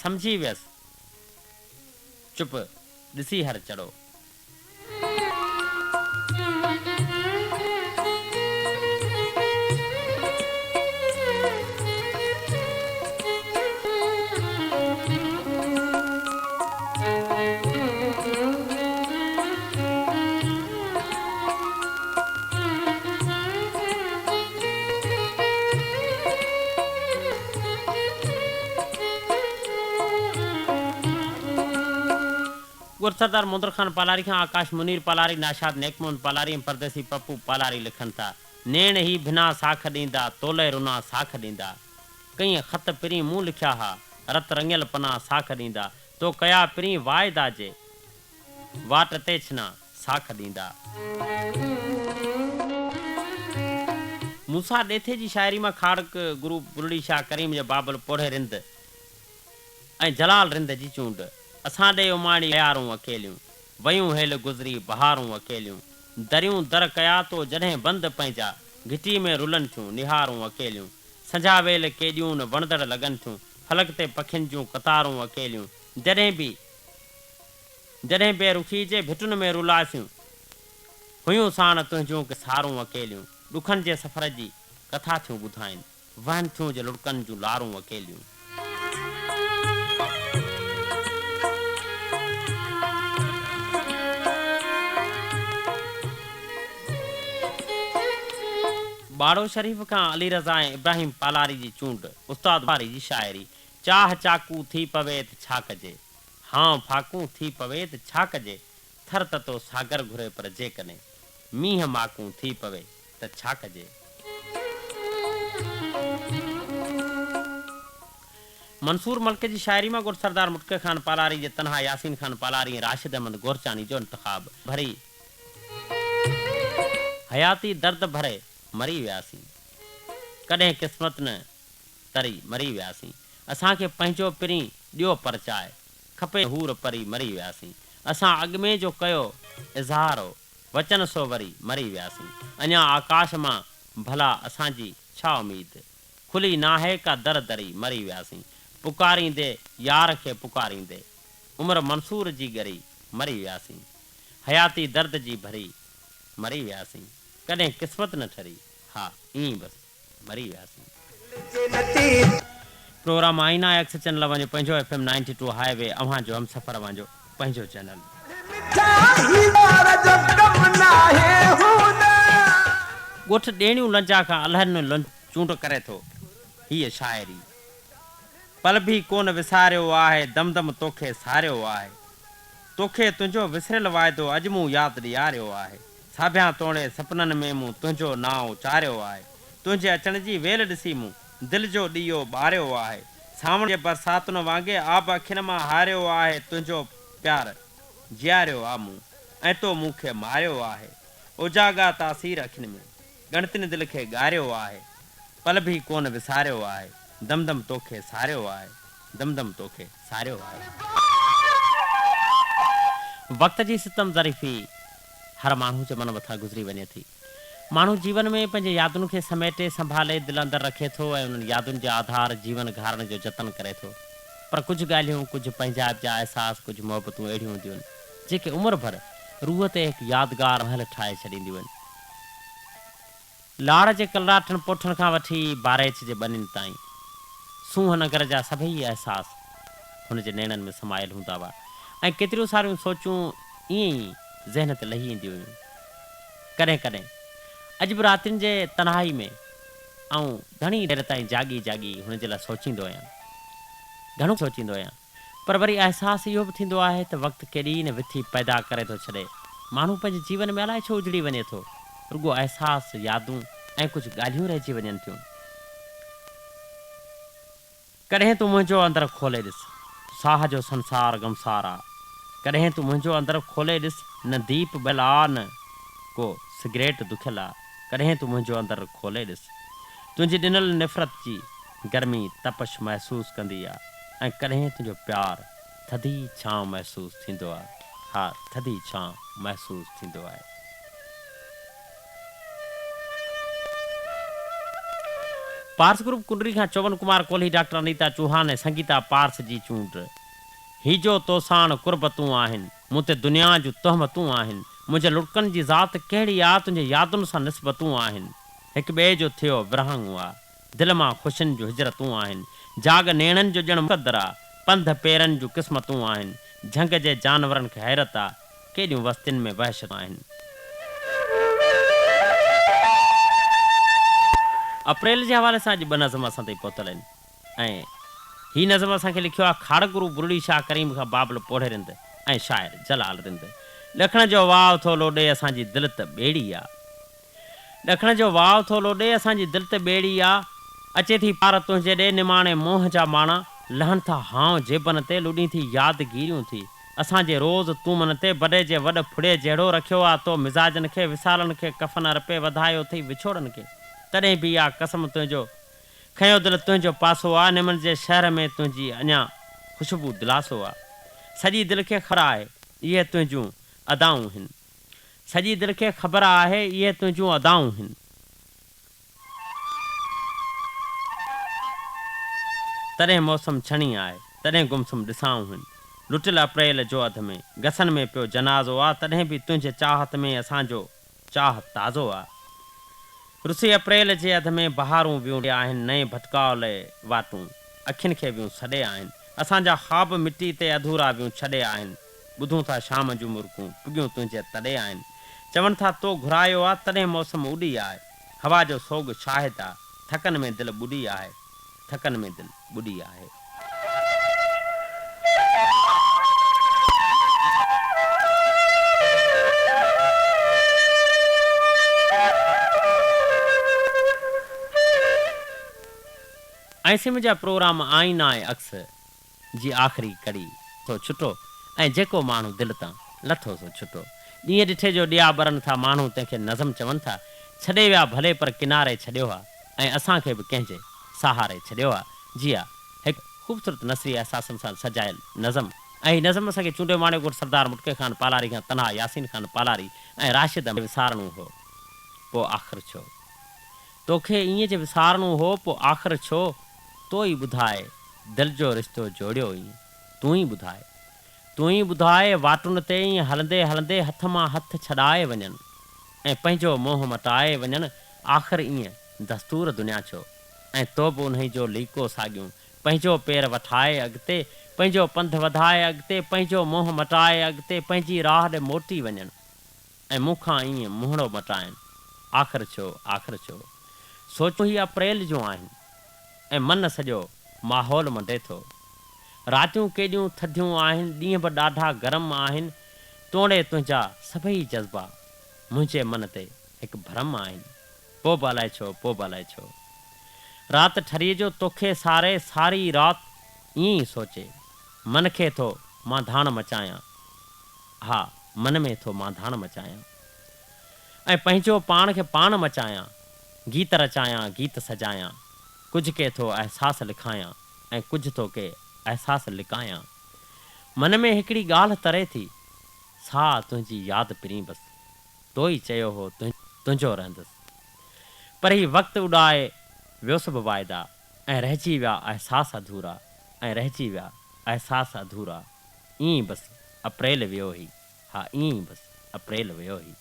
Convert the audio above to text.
समझी वियसि, चुप ॾिसी हर चढ़ो। गुरसरदार मुंदर खान पालारी खां आकाश मुनीर पालारी, नाशाद नेकमोहन पालारी ऐं परदेसी पप्पू पालारी लिखनि था। नेण ही बिना साख ॾींदा, तोले रुना साख ॾींदा। कईं ख़त पिरीं मूं लिखिया हा, रत रंगियल पना साख ॾींदा। तो कया पिरीं वाइदा जे, वाट ते छिना साख ॾींदा। मूसा ॾेथे जी शाइरी मां खाड़क गुरु बुरड़ी शाह करीम जे बाबल पोढ़े रिंद ऐं जलाल रिंद जी चूंड। असां ॾे उमाणी यारूं अकेलियूं, वयूं हेल गुज़री बहारूं अकेलियूं। दरियूं दर कया तो जॾहिं बंदि पंहिंजा, घिटी में रुलन थियूं निहारूं अकेलियूं। संझा वेल केॾियूं न वणदड़ लॻनि थियूं, फलक ते पखियुनि जूं कतारूं अकेलियूं। जॾहिं बे रुखी जे भिटुनि में रुलासियूं, हुयूं साण तुंहिंजूं सारूं अकेलियूं। ॾुखनि जे सफ़र जी कथा थियूं ॿुधाइनि, वहनि थियूं जे लुड़कनि जूं लारूं अकेलियूं। बाड़ो शरीफ़ खां अली रज़ा ऐं इब्राहिम पालारी जी चूंड, उस्ताद वारी जी शाइरी। चाह चाकू थी पवे त छा कजे, हाँ फाकू थी पवे त छा कजे। थर ततो सागर घुरे पर जेकॾहिं, मींहं माकू थी पवे त छा कजे। मंसूर मल्क जी शाइरी में गुरसरदार मुटके खान पालारी जे तनहा यासीन खान पालारी ऐं राशिद अहमद गोरचानी जो इंतखाब। भरी हयाती दर्द भरे मरी वियासीं, कॾहिं क़िस्मत न तरी मरी वियासीं। असांखे पंहिंजो पिरीं ॾियो परचाए, खपे हूर परी मरी वियासीं। असां अॻु में जो कयो इज़हार हो, वचन सो वरी मरी वियासीं। अञा आकाश मां भला असांजी छा उमेद, खुली नाहे का दर दरी मरी वियासीं। पुकारींदे यार खे पुकारींदे, उमिरि मंसूर जी ॻरी मरी वियासीं। हयाती दर्द जी भरी मरी वियासीं, कॾहिं क़िस्मत न ठरी, हा ईअं बसि मरी वियासीं। प्रोग्राम आईना एक्स चैनल वञो पंहिंजो FM 92 हाईवे, अव्हां जो हम सफ़र वञो पंहिंजो चैनल। ॻोठ ॾेणियूं लंजा खां अलहनि चूंड करे थो, हीअ शाइरी। पल बि कोन विसारियो आहे, दम दम तोखे सारियो आहे। तोखे तुंहिंजो विसरियल वाइदो अॼु मूं यादि ॾियारियो आहे। साभियां तोड़े सपननि में मूं तुंहिंजो नाव चारियो आहे। तुंहिंजे अचण जी वेल ॾिसी मूं दिलि जो ॾीओ ॿारियो आहे। सावण जे बरसातुनि वांगुरु आब अखियुनि मां हारियो आहे। तुंहिंजो प्यार जियारियो आहे मूं, ऐं तो मूंखे मारियो आहे। उजागा तासीर अखियुनि में ॻणतियुनि दिलि खे ॻारियो आहे। पल बि कोन विसारियो आहे, दम दम तोखे सारियो आहे, दम दम तोखे सारियो आहे। वक़्त जी सितम ज़रीफ़ी हर माण्हू जे मन मथां गुज़री वञे थी। माण्हू जीवन में पंहिंजे यादुनि खे समेटे संभाले दिलि अंदरि रखे थो ऐं उन्हनि यादुनि जे आधार जीवन घारण जो जतन करे थो। पर कुझु ॻाल्हियूं, कुझु पंहिंजाइप जा अहसास, कुझु मोहबतूं अहिड़ियूं हूंदियूं आहिनि जेके उमिरि भर रूह ते हिकु यादगार महल ठाहे छॾींदियूं आहिनि। लाड़ जे कलराठनि पोठनि खां वठी बारेच जे बनिन ताईं सूंह नगर जा सभई अहसास हुन जे नेणनि में समायल हूंदा हुआ ऐं केतिरियूं सारियूं सोचूं ईअं ई ज़हन ते लही ईंदियूं हुयूं। कॾहिं कॾहिं अॼु बि रातियुनि जे तन्हाई में ऐं घणी देरि ताईं जागी जागी हुन जे लाइ सोचींदो आहियां, घणो सोचींदो आहियां। पर वरी अहसासु इहो बि थींदो आहे त वक़्तु केॾी न विथी पैदा करे थो छॾे। माण्हू पंहिंजे जीवन में अलाए छो उजड़ी वञे थो, रुॻो अहसास, यादूं ऐं कुझु ॻाल्हियूं रहिजी वञनि थियूं। कॾहिं तूं मुंहिंजो अंदरि खोले ॾिस, साह जो संसार गमसार आहे। कॾहिं तूं मुंहिंजो अंदरि खोले ॾिस, न दीप ॿियल आहे न को सिगरेट दुखियल आहे। कॾहिं तूं मुंहिंजो अंदरि खोले ॾिस, तुंहिंजी ॾिनल निफ़रत जी गर्मी तपश महसूसु कंदी आहे ऐं कॾहिं तुंहिंजो प्यार थधी छांव महसूसु थींदो आहे। हा, थधी छांव महसूसु थींदो आहे। पार्स ग्रुप कुंडरी खां चौवन कुमार कोहली, डॉक्टर अनीता चौहान ऐं संगीता पार्स जी चूंड। हीजो तोसाण कुर्बतूं आहिनि, मूं ते दुनिया जूं तहमतूं आहिनि, मुंहिंजे लुड़कनि जी ज़ात कहिड़ी आहे, तुंहिंजे यादुनि सां निस्बतूं आहिनि। हिक ॿिए जो थियो विरहाङो आहे, दिलि मां ख़ुशियुनि जूं हिजरतूं आहिनि, जाग नेणनि जो ॼण मुक़दर आहे, पंध पेरनि जूं क़िस्मतूं आहिनि, झंग जे जानवरनि खे हैरत आहे, केॾियूं वस्तियुनि में वहशत आहिनि। अप्रैल जे हवाले सां अॼु 2 नज़म असां ताईं पहुतल आहिनि ऐं ही नज़म असांखे लिखियो आहे खाड़गुरु बुरड़ी शाह करीम खां बाबल पोढ़े रिंद ऐं शाइर जलाल रिंद। ॾखण जो वाव थो लोॾे असांजी दिलि त ॿेड़ी आहे, ॾखण जो वाव थो लोॾे असांजी दिलि त ॿेड़ी आहे, अचे थी पार तुंहिंजे ॾे निमाणे मोह जा माणा, लहनि था हाव जेबनि ते लुॾी थी यादगिरियूं थी, असांजे रोज़ तूं मन ते बॾे जे वॾ फुड़े जहिड़ो रखियो आहे तो मिज़ाजनि खे, विसालनि खे कफ़न रपे वधायो अथई विछोड़नि खे, तॾहिं बि आहे कसम तुंहिंजो खयो दिलि तुंहिंजो पासो आहे, निमन जे शहर में तुंहिंजी अञा ख़ुशबू दिलासो आहे, सॼी दिलि खे ख़बर आहे इहे तुंहिंजूं अदाऊं आहिनि, सॼी दिलि खे ख़बर आहे इहे तुंहिंजूं अदाऊं आहिनि। तॾहिं मौसम छणी आहे, तॾहिं गुमसुम ॾिसाऊं आहिनि, लुटियल अप्रैल जो अध में गसन में पियो जनाज़ो आहे, तॾहिं बि तुंहिंजे चाहत में असांजो चाह ताज़ो आहे। रुसी अप्रैल जे अध में बहारूं वियूं आहिनि, नए भटकावल वाटूं अखियुनि खे वियूं सॾे आहिनि, असांजा ख़्वाब मिटी ते अधूरा वियूं छॾे आहिनि, ॿुधूं था शाम जूं मुर्कूं पुगियूं तुंहिंजे तॾे आहिनि, चवनि था तो घुरायो आहे तॾहिं मौसम उॾी आहे, हवा जो सोग शाहिद आहे, थकनि में दिलि ॿुॾी आहे, थकनि में दिलि ॿुॾी आहे। ऐं सिम जा प्रोग्राम आईना आहे अक्स जी आख़िरी कड़ी थो छुटो, ऐं जेको माण्हू दिलि तां लथो सो छुटो, ॾींहं ॾिठे जो ॾिया ॿरनि था माण्हू तंहिंखे नज़म चवनि था, छॾे विया भले पर किनारे छॾियो आहे ऐं असांखे बि कंहिंजे सहारे छॾियो आहे। जी हा, हिकु ख़ूबसूरत नसरी अहसासनि सां सजायल नज़म, ऐं हीअ नज़म असांखे चूंडे माणे ॻोठ सरदार मुटके ख़ान पालारी खां तनहा यासीन ख़ान पालारी ऐं राशिद विसारणो हो पोइ आख़िर छो, तोखे ईअं जे विसारणो हो पोइ आख़िर छो, तो ई ॿुधाए दिलि जो रिश्तो जोड़ियो ई तूं ई ॿुधाए वाटुनि ते ई हलंदे हलंदे हथ मां हथ छॾाए वञनि ऐं पंहिंजो मोह मटाए वञनि, आख़िर ईअं दस्तूर दुनिया छो, ऐं तो बि उन्ही जो लीको साॻियूं पंहिंजो पेर वठाए अॻिते, पंहिंजो पंध वधाए अॻिते, पंहिंजो मोह मटाए अॻिते, पंहिंजी राह ॾे मोटी वञनि ऐं मूंखां ईअं मुहिड़ो मटाइनि, आख़िर छो, सोचो ही अप्रैल जो आहिनि ऐं मन सॼो माहौल मंडे थो, रातियूं केॾियूं थधियूं आहिनि, ॾींहं बि ॾाढा गरम आहिनि, तोड़े तुंहिंजा सभई जज़्बा मुंहिंजे मन ते हिकु भरम आहिनि, पोइ बि अलाए छो, राति ठरीअ जो तोखे सारे सारी राति ईअं ई सोचे, मन खे थो मां धाण मचायां, हा मन में थो मां धाण मचायां, ऐं पंहिंजो पाण खे पाण मचायां, गीत रचायां गीत सजायां, कुझु के थो अहसास लिखायां ऐं कुझु थो के अहसास लिकायां, मन में हिकिड़ी ॻाल्हि तरे थी, सा तुंहिंजी यादि पिरी बसि, तो ई चयो हो तुंहिंजो रहंदुसि, पर ही वक़्तु उॾाए वियो सभु वाइदा ऐं रहिजी विया अहसास अधूरा, ईअं बसि अप्रैल वियो ई, हा ईअं बसि अप्रैल वियो ई।